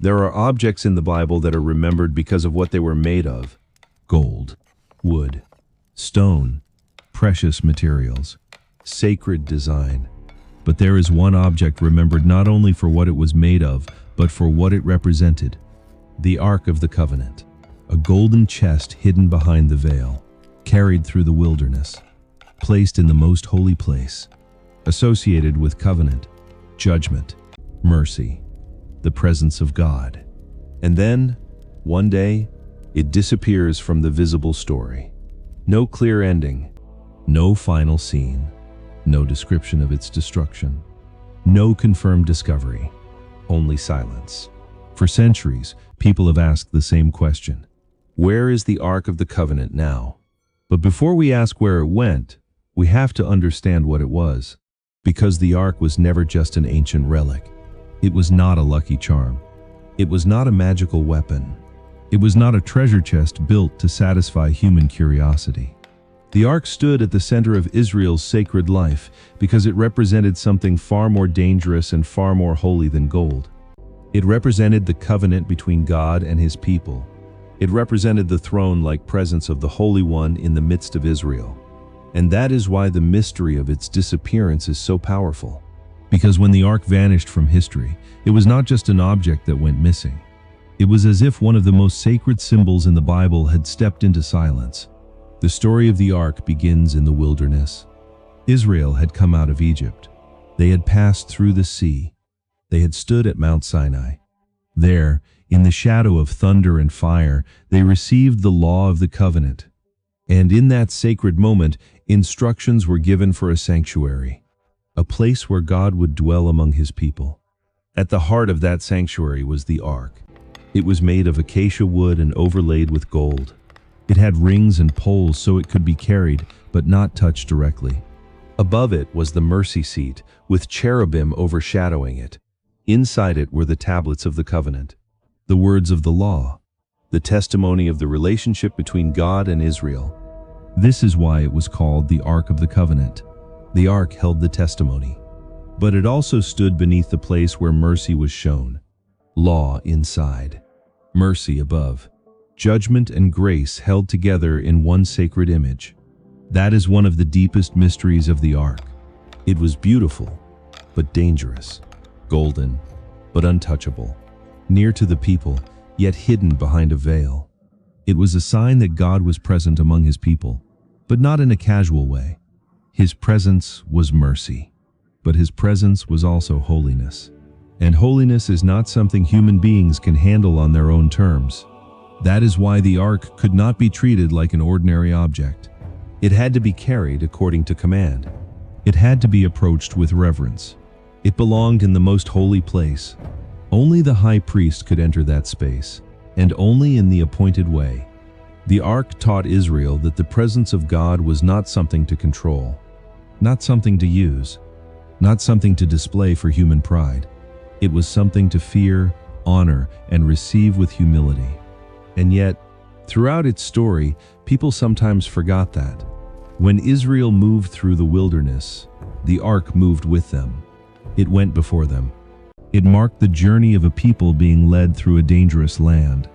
There are objects in the Bible that are remembered because of what they were made of: gold, wood, stone, precious materials, sacred design. But there is one object remembered not only for what it was made of, but for what it represented: the Ark of the Covenant, a golden chest hidden behind the veil, carried through the wilderness, placed in the most holy place, associated with covenant, judgment, mercy, the presence of God. And then, one day, it disappears from the visible story. No clear ending, no final scene, no description of its destruction, no confirmed discovery, only silence. For centuries, people have asked the same question: where is the Ark of the Covenant now? But before we ask where it went, we have to understand what it was. Because the Ark was never just an ancient relic. It was not a lucky charm. It was not a magical weapon. It was not a treasure chest built to satisfy human curiosity. The Ark stood at the center of Israel's sacred life because it represented something far more dangerous and far more holy than gold. It represented the covenant between God and his people. It represented the throne-like presence of the Holy One in the midst of Israel. And that is why the mystery of its disappearance is so powerful. Because when the Ark vanished from history, it was not just an object that went missing. It was as if one of the most sacred symbols in the Bible had stepped into silence. The story of the Ark begins in the wilderness. Israel had come out of Egypt. They had passed through the sea. They had stood at Mount Sinai. There, in the shadow of thunder and fire, they received the law of the covenant. And in that sacred moment, instructions were given for a sanctuary, a place where God would dwell among his people. At the heart of that sanctuary was the Ark. It was made of acacia wood and overlaid with gold. It had rings and poles so it could be carried, but not touched directly. Above it was the mercy seat, with cherubim overshadowing it. Inside it were the tablets of the covenant, the words of the law, the testimony of the relationship between God and Israel. This is why it was called the Ark of the Covenant. The Ark held the testimony, but it also stood beneath the place where mercy was shown. Law inside, mercy above, judgment and grace held together in one sacred image. That is one of the deepest mysteries of the Ark. It was beautiful, but dangerous, golden, but untouchable, near to the people, yet hidden behind a veil. It was a sign that God was present among his people, but not in a casual way. His presence was mercy, but his presence was also holiness. And holiness is not something human beings can handle on their own terms. That is why the Ark could not be treated like an ordinary object. It had to be carried according to command. It had to be approached with reverence. It belonged in the most holy place. Only the high priest could enter that space, and only in the appointed way. The Ark taught Israel that the presence of God was not something to control, not something to use, not something to display for human pride. It was something to fear, honor, and receive with humility. And yet, throughout its story, people sometimes forgot that. When Israel moved through the wilderness, the Ark moved with them. It went before them. It marked the journey of a people being led through a dangerous land.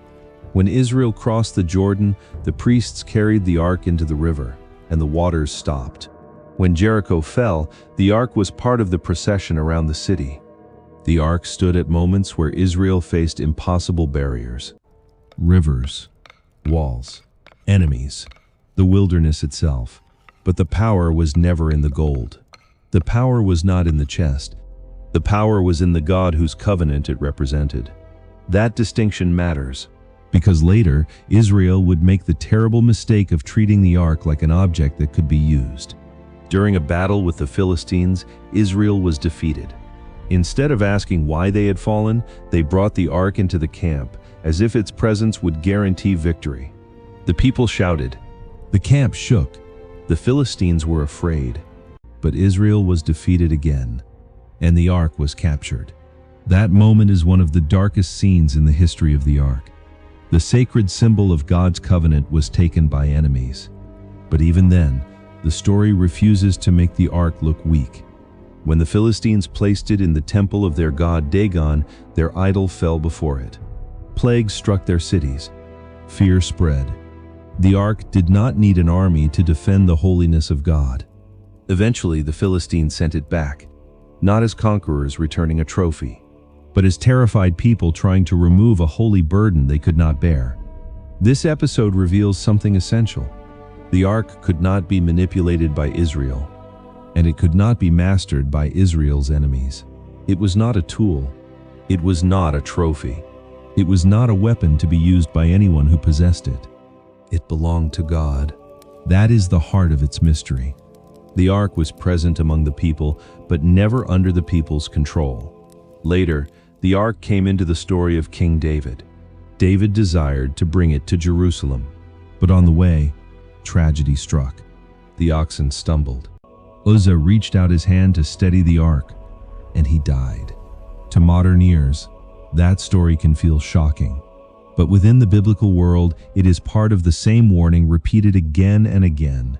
When Israel crossed the Jordan, the priests carried the Ark into the river, and the waters stopped. When Jericho fell, the Ark was part of the procession around the city. The Ark stood at moments where Israel faced impossible barriers: rivers, walls, enemies, the wilderness itself. But the power was never in the gold. The power was not in the chest. The power was in the God whose covenant it represented. That distinction matters, because later Israel would make the terrible mistake of treating the Ark like an object that could be used. During a battle with the Philistines, Israel was defeated. Instead of asking why they had fallen, they brought the Ark into the camp, as if its presence would guarantee victory. The people shouted. The camp shook. The Philistines were afraid. But Israel was defeated again, and the Ark was captured. That moment is one of the darkest scenes in the history of the Ark. The sacred symbol of God's covenant was taken by enemies. But even then, the story refuses to make the Ark look weak. When the Philistines placed it in the temple of their god Dagon, their idol fell before it. Plagues struck their cities. Fear spread. The ark did not need an army to defend the holiness of God. Eventually, the Philistines sent it back, not as conquerors returning a trophy, but as terrified people trying to remove a holy burden they could not bear. This episode reveals something essential. The ark could not be manipulated by Israel, and it could not be mastered by Israel's enemies. It was not a tool. It was not a trophy. It was not a weapon to be used by anyone who possessed it. It belonged to God. That is the heart of its mystery. The ark was present among the people, but never under the people's control. Later, the ark came into the story of King David. David desired to bring it to Jerusalem, but on the way, tragedy struck. The oxen stumbled. Uzzah reached out his hand to steady the ark, and he died. To modern ears, that story can feel shocking. But within the biblical world, it is part of the same warning repeated again and again.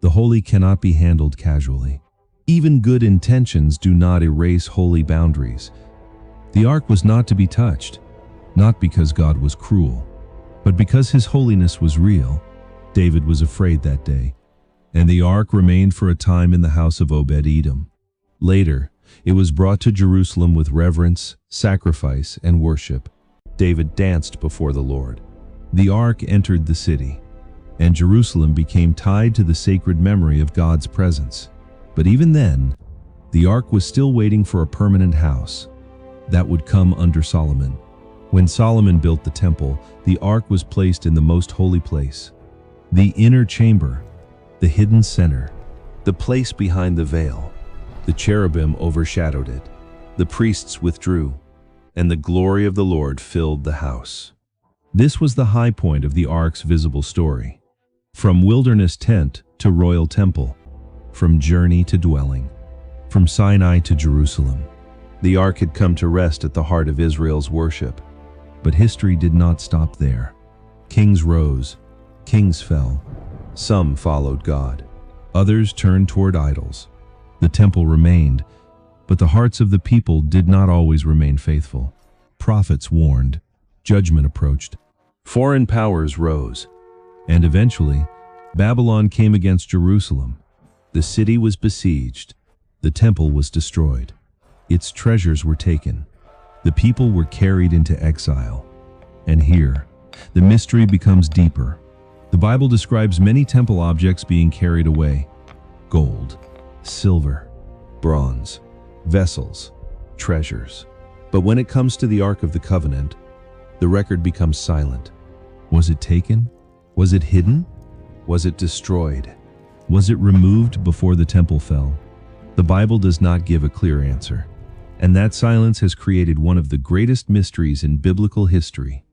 The holy cannot be handled casually. Even good intentions do not erase holy boundaries. The ark was not to be touched, not because God was cruel, but because his holiness was real. David was afraid that day, and the ark remained for a time in the house of Obed-Edom. Later, it was brought to Jerusalem with reverence, sacrifice, and worship. David danced before the Lord. The ark entered the city, and Jerusalem became tied to the sacred memory of God's presence. But even then, the ark was still waiting for a permanent house that would come under Solomon. When Solomon built the temple, the ark was placed in the most holy place, the inner chamber, the hidden center, the place behind the veil. The cherubim overshadowed it. The priests withdrew, and the glory of the Lord filled the house. This was the high point of the ark's visible story. From wilderness tent to royal temple, from journey to dwelling, from Sinai to Jerusalem, the ark had come to rest at the heart of Israel's worship. But history did not stop there. Kings rose, kings fell. Some followed God. Others turned toward idols. The temple remained, but the hearts of the people did not always remain faithful. Prophets warned. Judgment approached. Foreign powers rose. And eventually, Babylon came against Jerusalem. The city was besieged. The temple was destroyed. Its treasures were taken. The people were carried into exile. And here, the mystery becomes deeper. The Bible describes many temple objects being carried away: gold, silver, bronze, vessels, treasures. But when it comes to the Ark of the Covenant, the record becomes silent. Was it taken? Was it hidden? Was it destroyed? Was it removed before the temple fell? The Bible does not give a clear answer, and that silence has created one of the greatest mysteries in biblical history.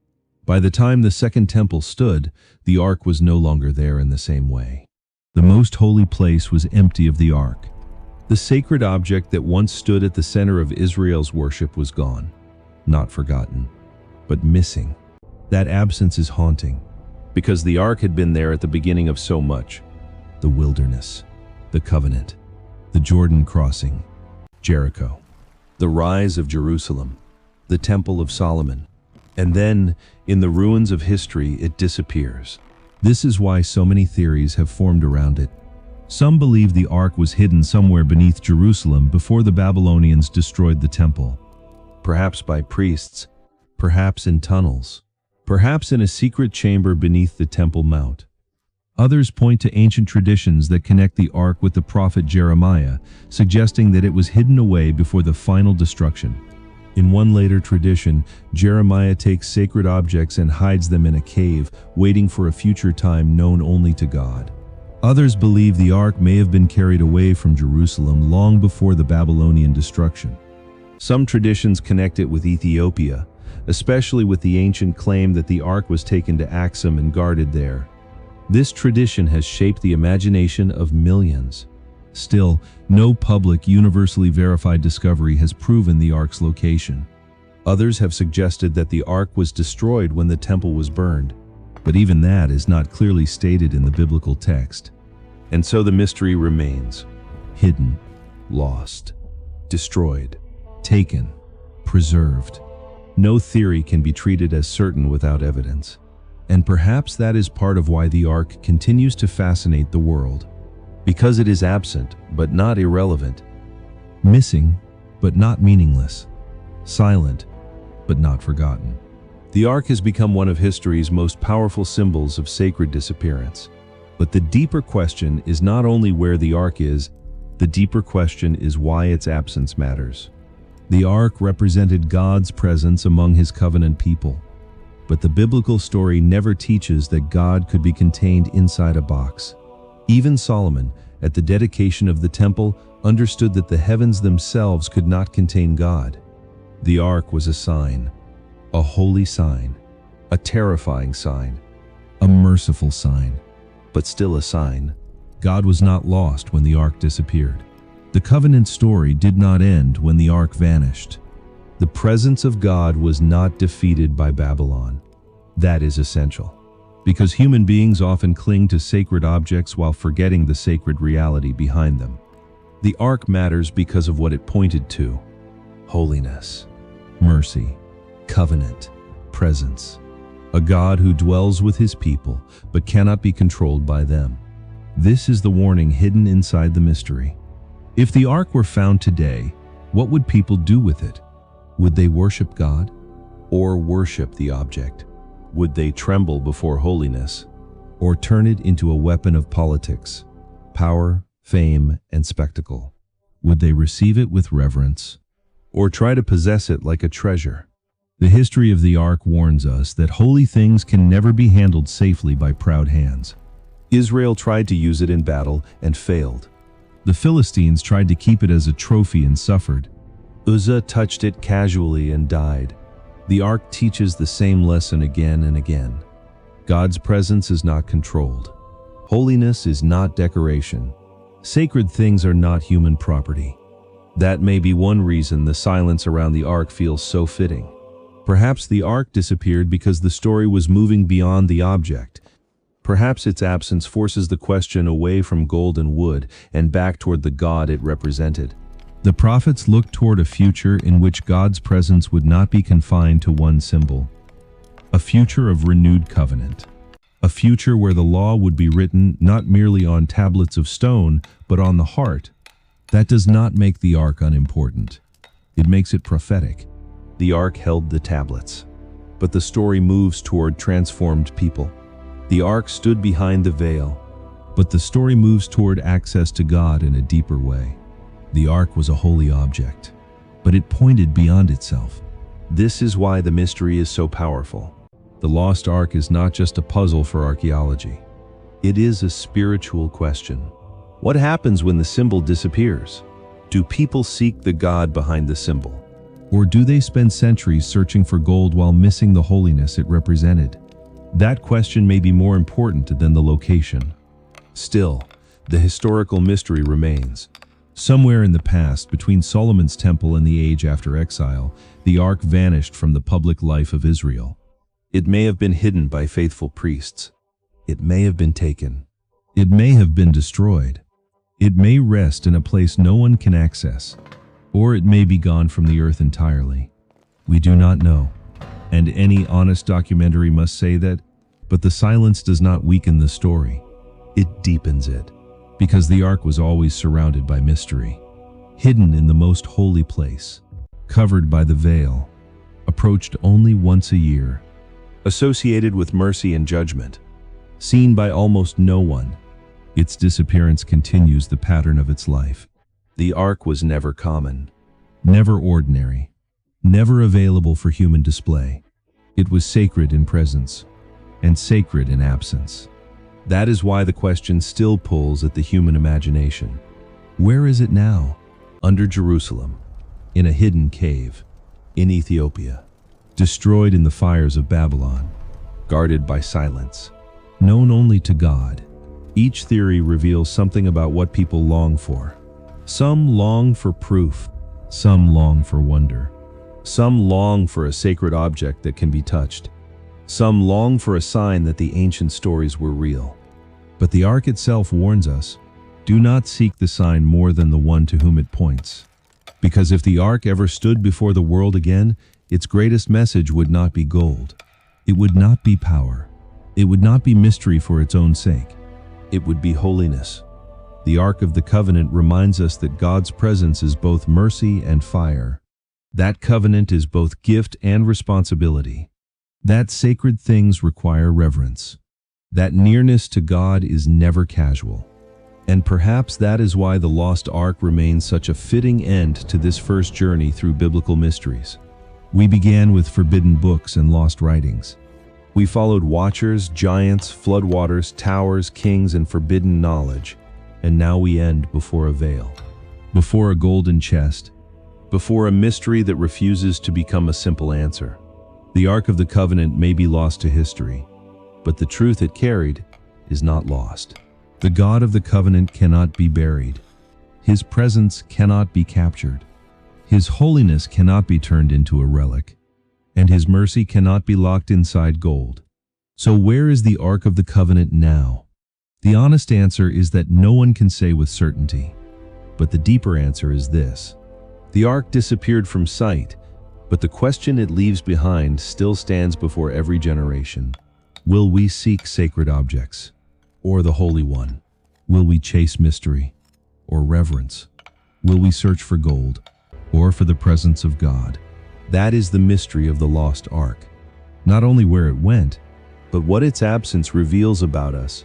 By the time the Second Temple stood, the Ark was no longer there in the same way. The most holy place was empty of the Ark. The sacred object that once stood at the center of Israel's worship was gone, not forgotten, but missing. That absence is haunting, because the Ark had been there at the beginning of so much: the wilderness, the covenant, the Jordan crossing, Jericho, the rise of Jerusalem, the Temple of Solomon. And then, in the ruins of history, it disappears. This is why so many theories have formed around it. Some believe the Ark was hidden somewhere beneath Jerusalem before the Babylonians destroyed the temple. Perhaps by priests, perhaps in tunnels, perhaps in a secret chamber beneath the Temple Mount. Others point to ancient traditions that connect the Ark with the prophet Jeremiah, suggesting that it was hidden away before the final destruction. In one later tradition, Jeremiah takes sacred objects and hides them in a cave, waiting for a future time known only to God. Others believe the Ark may have been carried away from Jerusalem long before the Babylonian destruction. Some traditions connect it with Ethiopia, especially with the ancient claim that the Ark was taken to Axum and guarded there. This tradition has shaped the imagination of millions. Still, no public, universally verified discovery has proven the Ark's location. Others have suggested that the Ark was destroyed when the temple was burned, but even that is not clearly stated in the biblical text. And so the mystery remains: hidden, lost, destroyed, taken, preserved. No theory can be treated as certain without evidence. And perhaps that is part of why the Ark continues to fascinate the world. Because it is absent, but not irrelevant. Missing, but not meaningless. Silent, but not forgotten. The Ark has become one of history's most powerful symbols of sacred disappearance. But the deeper question is not only where the Ark is, the deeper question is why its absence matters. The Ark represented God's presence among His covenant people. But the biblical story never teaches that God could be contained inside a box. Even Solomon, at the dedication of the temple, understood that the heavens themselves could not contain God. The Ark was a sign, a holy sign, a terrifying sign, a merciful sign, but still a sign. God was not lost when the Ark disappeared. The covenant story did not end when the Ark vanished. The presence of God was not defeated by Babylon. That is essential, because human beings often cling to sacred objects while forgetting the sacred reality behind them. The Ark matters because of what it pointed to: holiness, mercy, covenant, presence. A God who dwells with His people but cannot be controlled by them. This is the warning hidden inside the mystery. If the Ark were found today, what would people do with it? Would they worship God or worship the object? Would they tremble before holiness or turn it into a weapon of politics, power, fame, and spectacle? Would they receive it with reverence or try to possess it like a treasure? The history of the Ark warns us that holy things can never be handled safely by proud hands. Israel tried to use it in battle and failed. The Philistines tried to keep it as a trophy and suffered. Uzzah touched it casually and died. The Ark teaches the same lesson again and again. God's presence is not controlled. Holiness is not decoration. Sacred things are not human property. That may be one reason the silence around the Ark feels so fitting. Perhaps the Ark disappeared because the story was moving beyond the object. Perhaps its absence forces the question away from gold and wood and back toward the God it represented. The prophets looked toward a future in which God's presence would not be confined to one symbol. A future of renewed covenant. A future where the law would be written not merely on tablets of stone, but on the heart. That does not make the Ark unimportant. It makes it prophetic. The Ark held the tablets, but the story moves toward transformed people. The Ark stood behind the veil, but the story moves toward access to God in a deeper way. The Ark was a holy object, but it pointed beyond itself. This is why the mystery is so powerful. The lost Ark is not just a puzzle for archaeology. It is a spiritual question. What happens when the symbol disappears? Do people seek the God behind the symbol? Or do they spend centuries searching for gold while missing the holiness it represented? That question may be more important than the location. Still, the historical mystery remains. Somewhere in the past, between Solomon's temple and the age after exile, the Ark vanished from the public life of Israel. It may have been hidden by faithful priests. It may have been taken. It may have been destroyed. It may rest in a place no one can access, or it may be gone from the earth entirely. We do not know. And any honest documentary must say that, but the silence does not weaken the story. It deepens it, because the Ark was always surrounded by mystery, hidden in the most holy place, covered by the veil, approached only once a year, associated with mercy and judgment, seen by almost no one. Its disappearance continues the pattern of its life. The Ark was never common, never ordinary, never available for human display. It was sacred in presence and sacred in absence. That is why the question still pulls at the human imagination. Where is it now? Under Jerusalem, in a hidden cave, in Ethiopia, destroyed in the fires of Babylon, guarded by silence, known only to God. Each theory reveals something about what people long for. Some long for proof, some long for wonder. Some long for a sacred object that can be touched. Some long for a sign that the ancient stories were real. But the Ark itself warns us, do not seek the sign more than the one to whom it points. Because if the ark ever stood before the world again, its greatest message would not be gold. It would not be power. It would not be mystery for its own sake. It would be holiness. The Ark of the Covenant reminds us that God's presence is both mercy and fire. That covenant is both gift and responsibility. That sacred things require reverence. That nearness to God is never casual. And perhaps that is why the lost ark remains such a fitting end to this first journey through biblical mysteries. We began with forbidden books and lost writings. We followed watchers, giants, floodwaters, towers, kings, and forbidden knowledge. And now we end before a veil, before a golden chest, before a mystery that refuses to become a simple answer. The Ark of the Covenant may be lost to history, but the truth it carried is not lost. The God of the covenant cannot be buried. His presence cannot be captured. His holiness cannot be turned into a relic, and his mercy cannot be locked inside gold. So where is the Ark of the Covenant now? The honest answer is that no one can say with certainty. But the deeper answer is this. The ark disappeared from sight, but the question it leaves behind still stands before every generation. Will we seek sacred objects, or the Holy One? Will we chase mystery, or reverence? Will we search for gold, or for the presence of God? That is the mystery of the lost ark. Not only where it went, but what its absence reveals about us